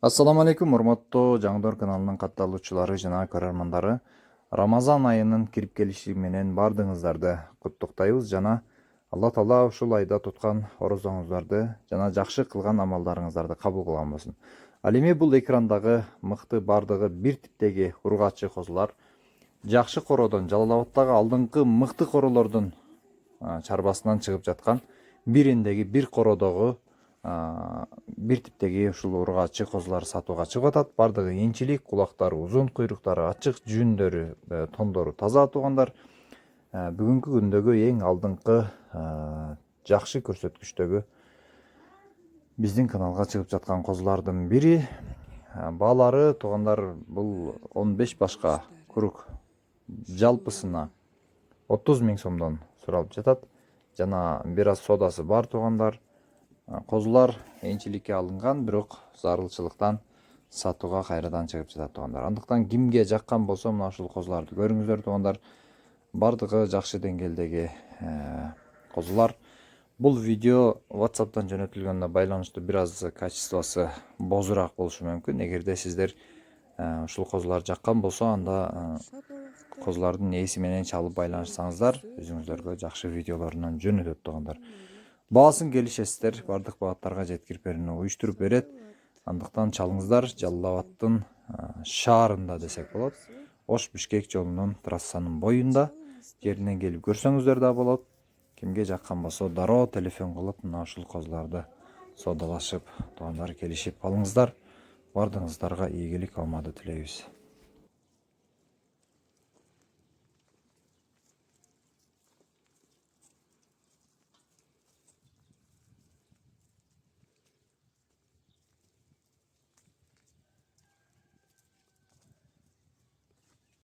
Ассаламу алейкум, урматтуу Жаңдор каналынын катталуучулары жана көрөрмандары. Рамазан айынын кирип келиши менен бардыгыңыздарды куттуктайбыз жана Алла Таала ушул айда туткан орозоңуздарды жана жакшы кылган амалдарыңыздарды кабыл кылган болсун. Ал эми бул экрандагы мыкты бардыгы бир типтеги ургачы козулар жакшы кородон, Жалал Абадтагы алдыңкы мыкты королордун чарбасынан чыгып жаткан бириндеги бир кородогу бир типтеги ушул ургачы козулар сатууга чыгып атат. Бардыгы энчилик, кулактары узун, куйруктары ачык, жүндөрү, тондору таза туугандар. Бүгүнкү күндөгү эң алдыңкы жакшы көрсөткүчтөгү биздин каналга чыгып жаткан козулардын бири. Баалары туугандар бул 15 башка курук жалпысына 30 000 сомдон суралып жатат. Жана бир аз содасы бар туугандар. Козулар энчиликке алынган, бирок зарылчылыктан сатууга кайрадан чыгып жатат туугандар. Андыктан кимге жаккан болсо мына ушул козуларды көрүңүздөр туугандар. Бардыгы жакшы деңгээлдеги козулар. Бул видео WhatsApp'тан жөнөтүлгөнүнө байланыштуу бир аз качествосу бозураак болушу мүмкүн. Эгерде сиздер ушул козулар жаккан болсо, анда козулардын ээси менен чалып байланышсаңыздар, өзүңүздөргө жакшы видеолорунан жөнөтөт туугандар. Баасын келишесиздер, бардык багаттарга жеткирип берүүнү уюштуруп берет. Андыктан чалыңыздар. Жалал Абадтын шаарында десек болот. Ош-Бишкек жолунун трассанын боюнда жеринен келип көрсөңүздөр да болот. Кимге жаккан болсо дароо телефон кылып мына ушул козуларды содалашып, туугандар келишип алыңыздар. Бардыгыңыздарга ийгилик, амандык тилейбиз.